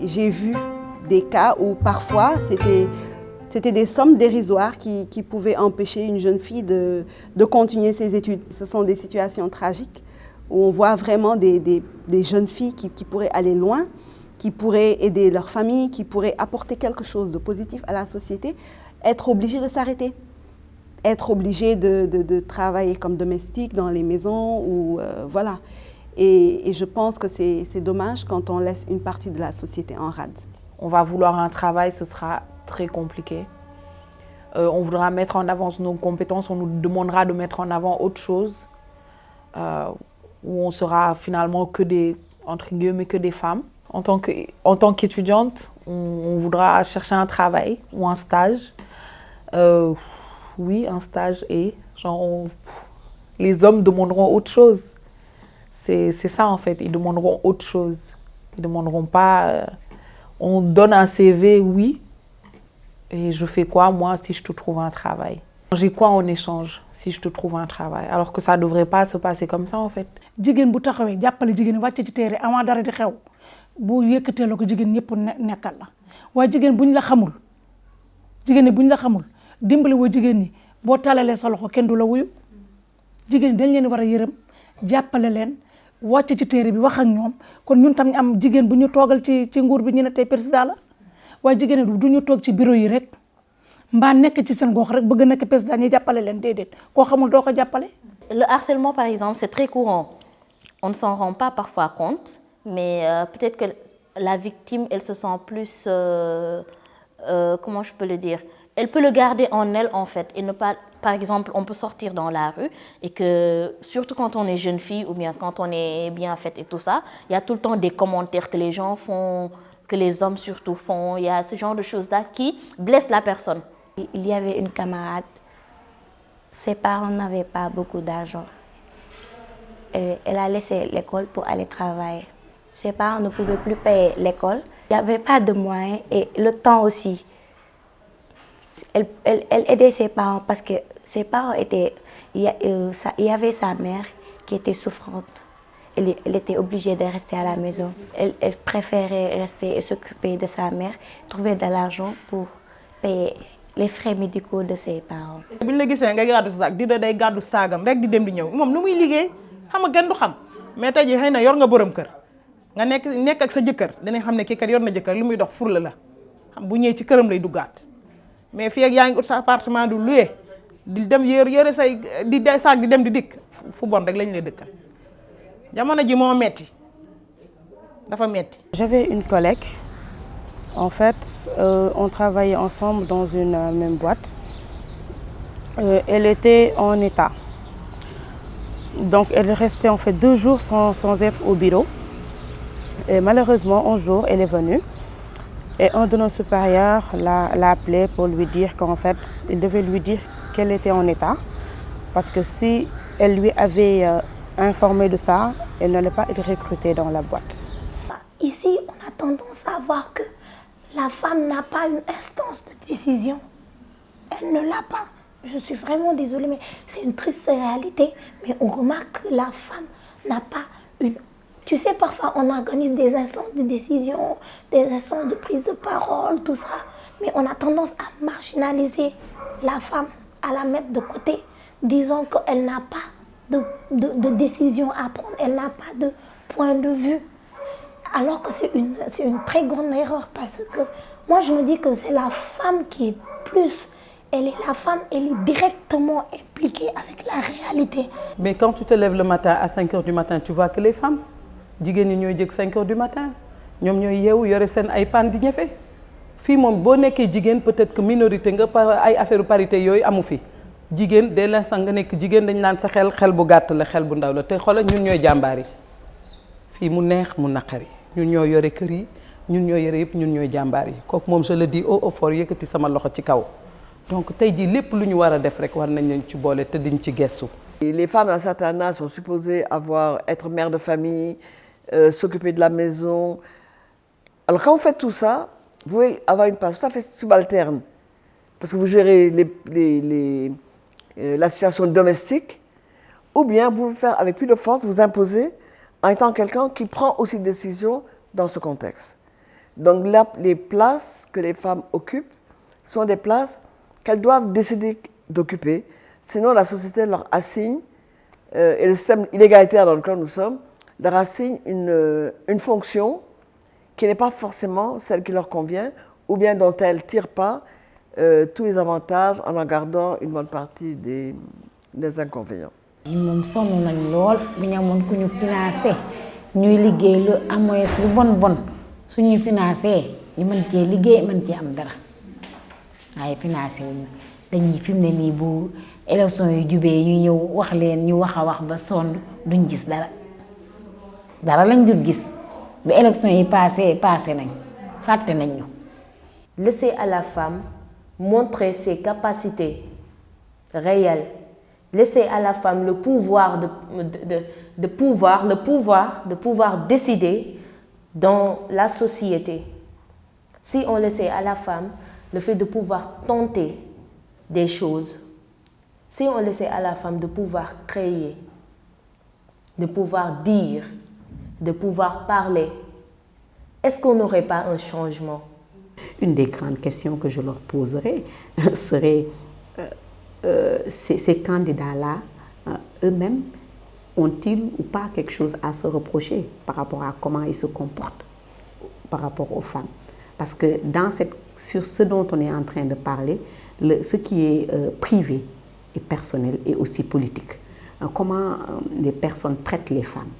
j'ai vu des cas où parfois c'était des sommes dérisoires qui pouvaient empêcher une jeune fille de continuer ses études. Ce sont des situations tragiques où on voit vraiment des jeunes filles qui pourraient aller loin, qui pourraient aider leur famille, qui pourraient apporter quelque chose de positif à la société, être obligées de s'arrêter, être obligées de travailler comme domestique dans les maisons, ou voilà. Et je pense que c'est dommage quand on laisse une partie de la société en rade. On va vouloir un travail, ce sera très compliqué. On voudra mettre en avant nos compétences, on nous demandera de mettre en avant autre chose, où on sera finalement que des, entre guillemets, que des femmes. En tant qu'étudiante, on voudra chercher un travail ou un stage. Oui, un stage, et genre les hommes demanderont autre chose. C'est ça en fait, ils demanderont autre chose. Ils demanderont pas, on donne un CV, oui, et je fais quoi moi si je te trouve un travail? J'ai quoi en échange si je te trouve un travail? Alors que ça devrait pas se passer comme ça en fait. Jigéen bu taxawee jàppale jigéen wàcce ci téere avant dara di xew bu yëkkatee la ko jigéen ñëpp nekkal la waaye jigéen buñ la xamul jigéen ñi buñ la xamul dimbali woo jigéen ñi boo talalee sa loxo kenn du la wuyu jigéen ñi dañ leen war a yërëm jàppale leen wàcce ci téere bi wax ak ñoom kon ñun tam ñu am jigéen bu ñu toogal ci nguur bi ñu ne tey président la waaye jigéen ñi du ñu toog ci bureau yi rek mbaa nekk ci seen gox rek bëgg nekk président ñi jàppale leen déedéet koo xamul doo ko jàppale. Le harcèlement par exemple c'est très courant, on ne s'en rend pas parfois compte, mais peut-être que la victime elle se sent plus comment je peux le dire, elle peut le garder en elle en fait et ne pas, par exemple on peut sortir dans la rue et que surtout quand on est jeune fille ou bien quand on est bien faite et tout ça, il y a tout le temps des commentaires que les gens font, que les hommes surtout font, il y a ce genre de choses là qui blessent la personne. Il y avait une camarade, ses parents n'avaient pas beaucoup d'argent. Elle a laissé l'école pour aller travailler. Ses parents ne pouvaient plus payer l'école. Il n'y avait pas de moyens et le temps aussi. Elle aidait ses parents parce que ses parents étaient... Il y avait sa mère qui était souffrante. Elle était obligée de rester à la maison. Elle préférait rester et s'occuper de sa mère, trouver de l'argent pour payer les frais médicaux de ses parents. buñ la gisee nga gàddu saag di day gàddu saagam rek di dem di ñëw moom lu muy liggéey xam nga kenn du xam mais tey jii xëy na yor nga borom kër nga nekk ak sa jëkkër dinañ xam ne kii kat yor na jëkkër li muy dox furla la xam bu ñëwee ci këram lay duggaat mais fii ak yaa ngi ut sa appartement du loué di dem yore say di day saag di dem di dikk fu bon rek lañ lay dëkkal jamono ji moo metti dafa metti. J'avais une collègue. En fait, on travaillait ensemble dans une même boîte. Elle était en état. Donc, elle restait en fait 2 jours sans être au bureau. Et malheureusement, un jour, elle est venue. Et un de nos supérieurs l'a appelée pour lui dire qu'en fait, il devait lui dire qu'elle était en état. Parce que si elle lui avait informé de ça, elle n'allait pas être recrutée dans la boîte. Ici, on a tendance à voir que la femme n'a pas une instance de décision. Elle ne l'a pas. Je suis vraiment désolée, mais c'est une triste réalité. Mais on remarque que la femme n'a pas une... Tu sais, parfois, on organise des instances de décision, des instances de prise de parole, tout ça. Mais on a tendance à marginaliser la femme, à la mettre de côté, disant qu'elle n'a pas de décision à prendre, elle n'a pas de point de vue. Alors que c'est une très grande erreur parce que moi je me dis que c'est la femme qui est plus, elle est directement impliquée avec la réalité. Mais quand tu te lèves le matin à 5 h du matin, tu vois que les femmes, jigéen ñi ñooy jëg 5 h du matin, ñoom ñooy yeewu yore seen ay pan di ñefe. Fii moom boo nekkee jigéen peut-être que minorité nga ay affaire parité yooyu amu fi. Jigéen dès l'instant nga nekk jigéen dañ naan sa xel bu gàtt la xel bu ndaw la te xoolal ñun ñooy jàmbaar yi. Fii mu neex mu naqari. Ñun ñoo yore kër yi ñun ñoo yore yëpp ñun ñooy jàmbaar yi kooku moom je le dis haut et fort yëkkati sama loxo ci kaw donc tey jii lépp lu ñu war a def rek war nañ leen ci boole te diñ ci gestu. Les femmes d'un certain âge sont supposées être mères de famille, s'occuper de la maison. Alors quand vous faites tout ça, vous pouvez avoir une place tout à fait subalterne parce que vous gérez la situation domestique ou bien vous pouvez faire avec plus de force, vous imposer en étant quelqu'un qui prend aussi des décisions dans ce contexte. Donc là, les places que les femmes occupent sont des places qu'elles doivent décider d'occuper. Sinon, la société leur assigne, et le système inégalitaire dans lequel nous sommes, leur assigne une fonction qui n'est pas forcément celle qui leur convient, ou bien dont elles ne tirent pas tous les avantages en gardant une bonne partie des inconvénients. moom sonn nañ lool bu ñu amoon ku ñu financé ñuy liggéey lu amoy lu bon suñuy financé ñu mën cee liggéey mën cee am dara waaye financé wuñu dañuy fi mu ne nii bu élection yu jubee ñu ñëw wax leen ñu wax a wax ba sonn duñ gis dara lañ dul gis bu élection yi passé nañ fàtte nañ ñu. Laisser à la femme montrer ses capacités réelles. Laisser à la femme le pouvoir de pouvoir décider dans la société. Si on laissait à la femme le fait de pouvoir tenter des choses, si on laissait à la femme de pouvoir créer, de pouvoir dire, de pouvoir parler, est-ce qu'on n'aurait pas un changement? Une des grandes questions que je leur poserais serait ces candidats-là, eux-mêmes, ont-ils ou pas quelque chose à se reprocher par rapport à comment ils se comportent par rapport aux femmes? Parce que sur ce dont on est en train de parler, ce qui est privé et personnel et aussi politique. Comment les personnes traitent les femmes?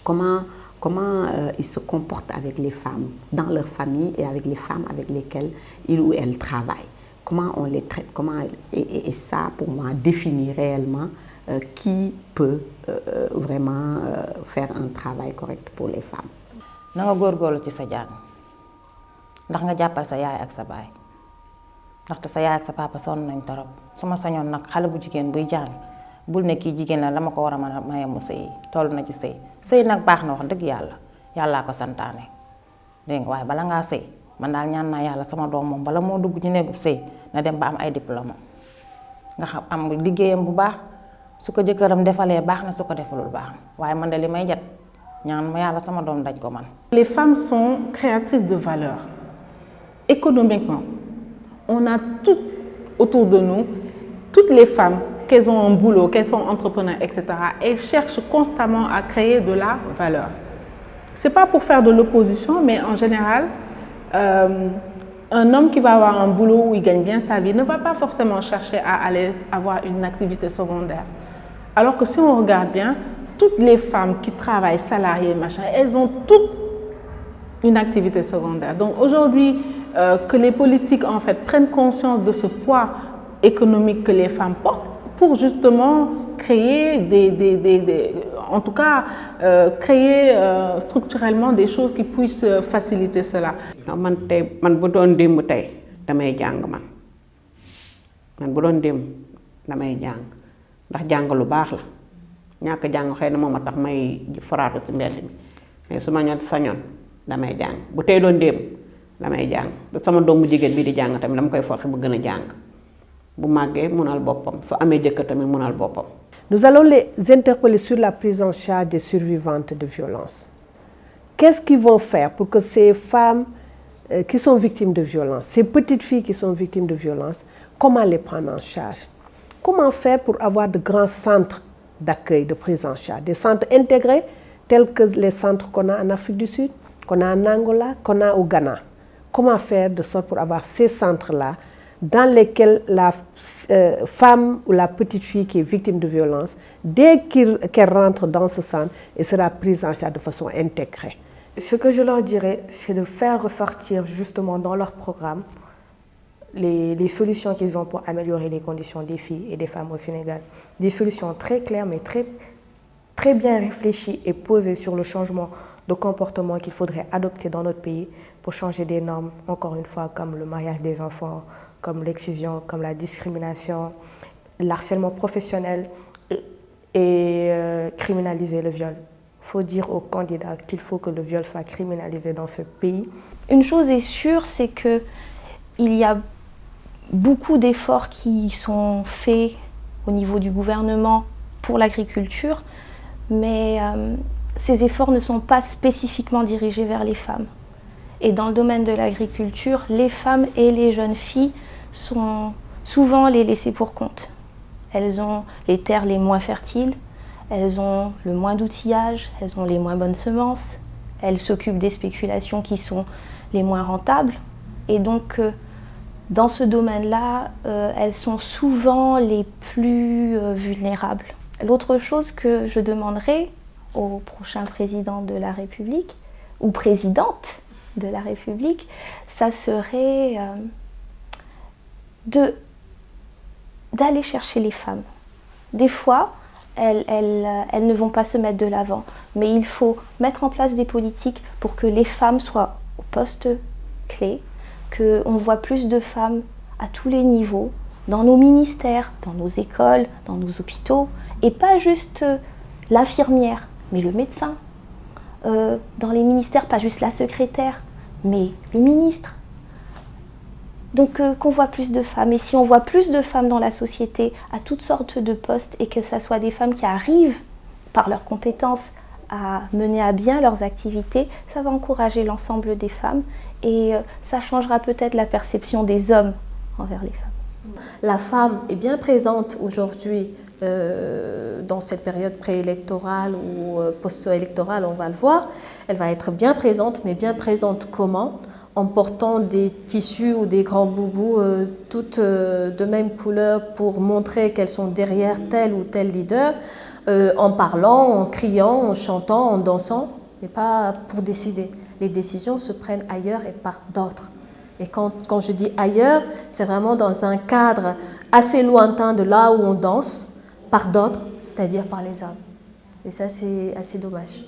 Comment ils se comportent avec les femmes dans leur famille et avec les femmes avec lesquelles ils ou elles travaillent? Comment on les traite, et ça pour moi définit réellement qui peut vraiment faire un travail correct pour les femmes. Na nga góorgóorlu ci sa jàng ndax nga jàppal sa yaay ak sa baay ndaxte sa yaay ak sa papa sonn nañ torop su ma sañoon nag xale bu jigéen buy jàng bul ne kii jigéen la dama ko war a mën a maye mu sëy toll na ci sëy nag baax na wax dëgg yàllaa ko santaane dégg nga waaye bala ngaa sëy man daal ñaan naa yàlla sama doom moom bala moo dugg ci néegub sëy na dem ba am ay diplôme nga xam am liggéeyam bu baax su ko jëkkëram defalee baax na su ko defalul baax na waaye man de li may jot ñaan ma yàlla sama doom daj ko man. Les femmes sont créatrices de valeur. Économiquement, on a tout autour de nous, toutes les femmes, qu'elles ont un boulot, qu'elles sont entrepreneurs, etc. Elles cherchent constamment à créer de la valeur. C'est pas pour faire de l'opposition, mais en général, un homme qui va avoir un boulot où il gagne bien sa vie ne va pas forcément chercher à aller avoir une activité secondaire. Alors que si on regarde bien, toutes les femmes qui travaillent salariées, machin, elles ont toutes une activité secondaire. Donc aujourd'hui, que les politiques en fait prennent conscience de ce poids économique que les femmes portent pour justement créer en tout cas créer structurellement des choses qui puissent faciliter cela. Man bu doon démb tey damay jàng man bu doon démb damay jàng ndax jàng lu baax la ñàkk jàng xëy na moom a tax may foraatu ci mbedd mi mais su ma ñor sañoon damay jàng bu tey doon démb damay jàng sama doomu jigéen bi di jàng tamit dama koy forcer bu gën a jàng bu màggee munal boppam su amee jëkkër tamit munal boppam. Nous allons les interpeller sur la prise en charge des survivantes de violences. Qu'est-ce qu'ils vont faire pour que ces femmes qui sont victimes de violences, ces petites filles qui sont victimes de violences, comment les prendre en charge? Comment faire pour avoir de grands centres d'accueil, de prise en charge, des centres intégrés tels que les centres qu'on a en Afrique du Sud, qu'on a en Angola, qu'on a au Ghana? Comment faire de sorte pour avoir ces centres-là dans lesquels la femme ou la petite fille qui est victime de violence, dès qu'elle rentre dans ce centre, elle sera prise en charge de façon intégrée? Ce que je leur dirais, c'est de faire ressortir justement dans leur programme les solutions qu'ils ont pour améliorer les conditions des filles et des femmes au Sénégal. Des solutions très claires, mais très bien réfléchies et posées sur le changement de comportement qu'il faudrait adopter dans notre pays pour changer des normes, encore une fois, comme le mariage des enfants, comme l'excision, comme la discrimination, l'harcèlement professionnel et criminaliser le viol. Il faut dire aux candidats qu'il faut que le viol soit criminalisé dans ce pays. Une chose est sûre, c'est qu'il y a beaucoup d'efforts qui sont faits au niveau du gouvernement pour l'agriculture, mais ces efforts ne sont pas spécifiquement dirigés vers les femmes. Et dans le domaine de l'agriculture, les femmes et les jeunes filles sont souvent les laissées pour compte. Elles ont les terres les moins fertiles, elles ont le moins d'outillage, elles ont les moins bonnes semences, elles s'occupent des spéculations qui sont les moins rentables. Et donc, dans ce domaine-là, elles sont souvent les plus vulnérables. L'autre chose que je demanderais au prochain président de la République, ou présidente de la République, ça serait d'aller chercher les femmes. Des fois, elles ne vont pas se mettre de l'avant, mais il faut mettre en place des politiques pour que les femmes soient au poste clé, qu'on voit plus de femmes à tous les niveaux, dans nos ministères, dans nos écoles, dans nos hôpitaux, et pas juste l'infirmière, mais le médecin. Dans les ministères, pas juste la secrétaire, mais le ministre. Donc qu'on voit plus de femmes. Et si on voit plus de femmes dans la société à toutes sortes de postes et que ce soit des femmes qui arrivent par leurs compétences à mener à bien leurs activités, ça va encourager l'ensemble des femmes et ça changera peut-être la perception des hommes envers les femmes. La femme est bien présente aujourd'hui dans cette période préélectorale ou post-électorale, on va le voir. Elle va être bien présente, mais bien présente comment ? En portant des tissus ou des grands boubous toutes de même couleur pour montrer qu'elles sont derrière tel ou tel leader, en parlant, en criant, en chantant, en dansant, mais pas pour décider. Les décisions se prennent ailleurs et par d'autres. Et quand je dis ailleurs, c'est vraiment dans un cadre assez lointain de là où on danse, par d'autres, c'est-à-dire par les hommes. Et ça, c'est assez dommage.